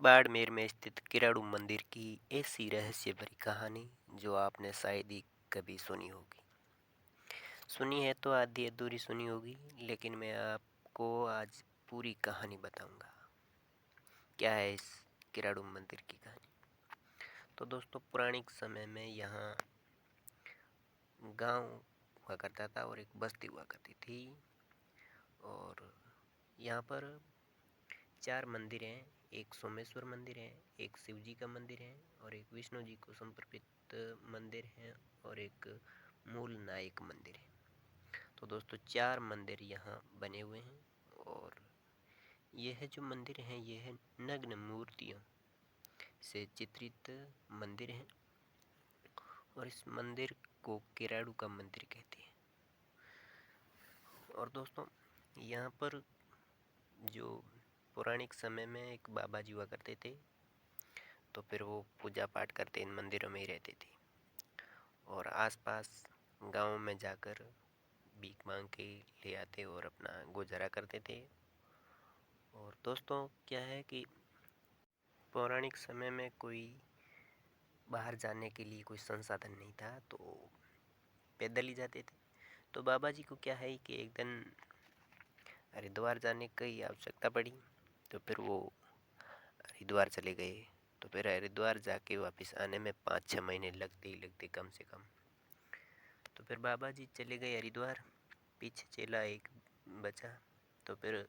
बाड़मेर में स्थित किराड़ू मंदिर की ऐसी रहस्य भरी कहानी जो आपने शायद ही कभी सुनी होगी। सुनी है तो आधी अधूरी सुनी होगी, लेकिन मैं आपको आज पूरी कहानी बताऊंगा। क्या है इस किराड़ू मंदिर की कहानी? तो दोस्तों, पुराने समय में यहाँ गांव हुआ करता था और एक बस्ती हुआ करती थी। और यहाँ पर चार मंदिर हैं। एक सोमेश्वर मंदिर है, एक शिव जी का मंदिर है, और एक विष्णु जी को समर्पित मंदिर है, और एक मूल नायक मंदिर है। तो दोस्तों, चार मंदिर यहाँ बने हुए हैं। और यह जो मंदिर हैं यह नग्न मूर्तियों से चित्रित मंदिर हैं। और इस मंदिर को किराड़ू का मंदिर कहते हैं। और दोस्तों, यहाँ पर जो पौराणिक समय में एक बाबा जी हुआ करते थे, तो फिर वो पूजा पाठ करते इन मंदिरों में ही रहते थे और आसपास गांव में जाकर भीख मांग के ले आते और अपना गुजारा करते थे। और दोस्तों, क्या है कि पौराणिक समय में कोई बाहर जाने के लिए कोई संसाधन नहीं था, तो पैदल ही जाते थे। तो बाबा जी को क्या है कि एक दिन हरिद्वार जाने की आवश्यकता पड़ी, तो फिर वो हरिद्वार चले गए। तो फिर हरिद्वार जाके वापस आने में 5-6 महीने लगते ही लगते, कम से कम। तो फिर बाबा जी चले गए हरिद्वार, पीछे चेला एक बचा। तो फिर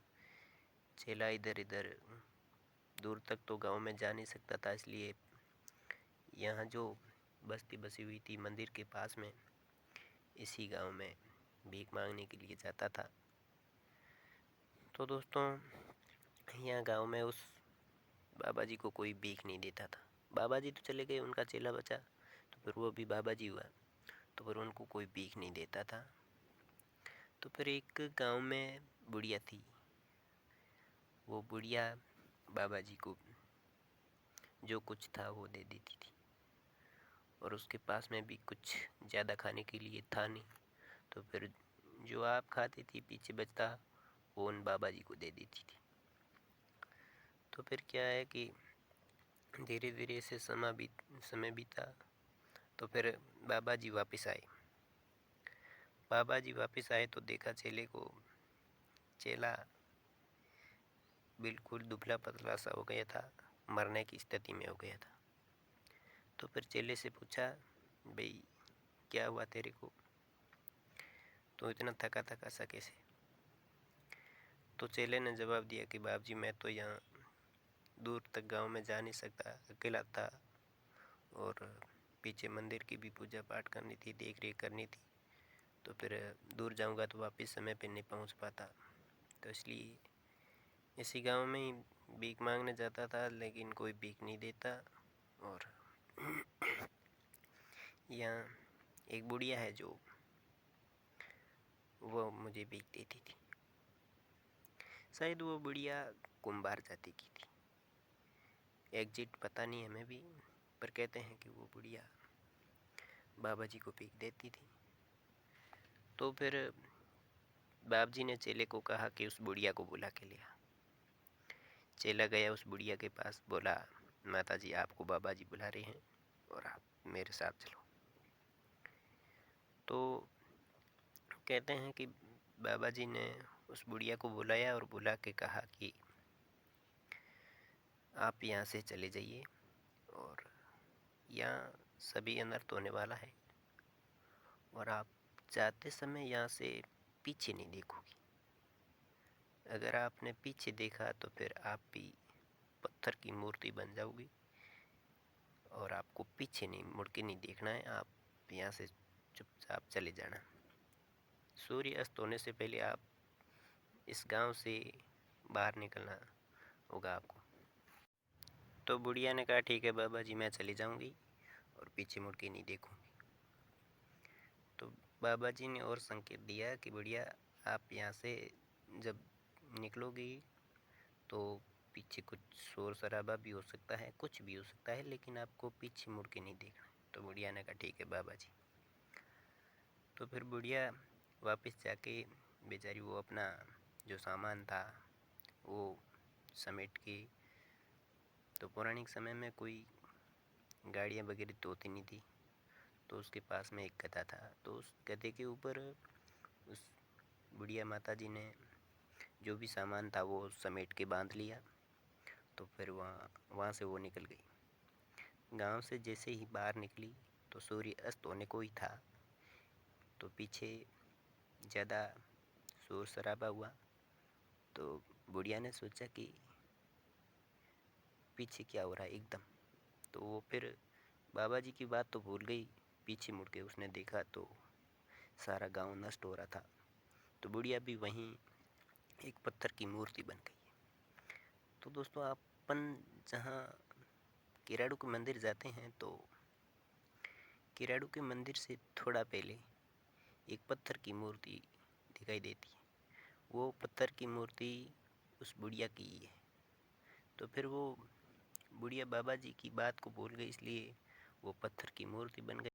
चेला इधर इधर दूर तक तो गांव में जा नहीं सकता था, इसलिए यहाँ जो बस्ती बसी हुई थी मंदिर के पास में, इसी गांव में भीख मांगने के लिए जाता था। तो दोस्तों, यहाँ गांव में उस बाबा जी को कोई भीख नहीं देता था। बाबा जी तो चले गए, उनका चेला बचा, तो फिर वो भी बाबा जी हुआ, तो फिर उनको कोई भीख नहीं देता था। तो फिर एक गांव में बुढ़िया थी। वो बुढ़िया बाबा जी को जो कुछ था वो दे देती थी, और उसके पास में भी कुछ ज़्यादा खाने के लिए था नहीं। तो फिर जो आप खाती थी पीछे बचता, वो उन बाबा जी को दे देती थी। तो फिर क्या है कि धीरे धीरे से समय बीता। तो फिर बाबा जी वापस आए। बाबा जी वापस आए तो देखा चेले को। चेला बिल्कुल दुबला पतला सा हो गया था, मरने की स्थिति में हो गया था। तो फिर चेले से पूछा, भाई क्या हुआ तेरे को, तो इतना थका थका सा कैसे? तो चेले ने जवाब दिया कि बाप जी, मैं तो यहाँ दूर तक गांव में जा नहीं सकता, अकेला था, और पीछे मंदिर की भी पूजा पाठ करनी थी, देख रेख करनी थी। तो फिर दूर जाऊंगा तो वापस समय पे नहीं पहुंच पाता, तो इसलिए इसी गांव में ही भीख मांगने जाता था, लेकिन कोई भीख नहीं देता। और यहाँ एक बुढ़िया है जो वो मुझे भीख देती थी। शायद वो बुढ़िया कुंभार जाति की थी, एग्जिट पता नहीं हमें भी, पर कहते हैं कि वो बुढ़िया बाबा जी को भीख देती थी। तो फिर बाप जी ने चेले को कहा कि उस बुढ़िया को बुला के लिया। चेला गया उस बुढ़िया के पास, बोला, माता जी आपको बाबा जी बुला रहे हैं और आप मेरे साथ चलो। तो कहते हैं कि बाबा जी ने उस बुढ़िया को बुलाया और बुला के कहा कि आप यहाँ से चले जाइए, और यहाँ सभी अनर्थ होने वाला है, और आप जाते समय यहाँ से पीछे नहीं देखोगी। अगर आपने पीछे देखा तो फिर आप भी पत्थर की मूर्ति बन जाओगी, और आपको पीछे नहीं मुड़ के नहीं देखना है, आप यहाँ से चुपचाप चले जाना। सूर्य अस्त होने से पहले आप इस गांव से बाहर निकलना होगा आपको। तो बुढ़िया ने कहा, ठीक है बाबा जी, मैं चली जाऊंगी और पीछे मुड़ के नहीं देखूंगी। तो बाबा जी ने और संकेत दिया कि बुढ़िया, आप यहाँ से जब निकलोगी तो पीछे कुछ शोर शराबा भी हो सकता है, कुछ भी हो सकता है, लेकिन आपको पीछे मुड़ के नहीं देखना। तो बुढ़िया ने कहा, ठीक है बाबा जी। तो फिर बुढ़िया वापस जाके बेचारी वो अपना जो सामान था वो समेट के तो पौराणिक समय में कोई गाड़ियाँ वगैरह तो होती नहीं थी, तो उसके पास में एक गधा था। तो उस गधे के ऊपर उस बुढ़िया माता जी ने जो भी सामान था वो समेट के बांध लिया। तो फिर वहाँ वहाँ से वो निकल गई। गांव से जैसे ही बाहर निकली तो सूर्य अस्त होने को ही था। तो पीछे ज़्यादा शोर शराबा हुआ। तो बुढ़िया ने सोचा कि पीछे क्या हो रहा है एकदम। तो वो फिर बाबा जी की बात तो भूल गई। पीछे मुड़ के उसने देखा तो सारा गांव नष्ट हो रहा था। तो बुढ़िया भी वहीं एक पत्थर की मूर्ति बन गई। तो दोस्तों, अपन जहाँ किराड़ू के मंदिर जाते हैं तो किराड़ू के मंदिर से थोड़ा पहले एक पत्थर की मूर्ति दिखाई देती है। वो पत्थर की मूर्ति उस बुढ़िया की ही है। तो फिर वो बुढ़िया बाबा जी की बात को भूल गई, इसलिए वो पत्थर की मूर्ति बन गई।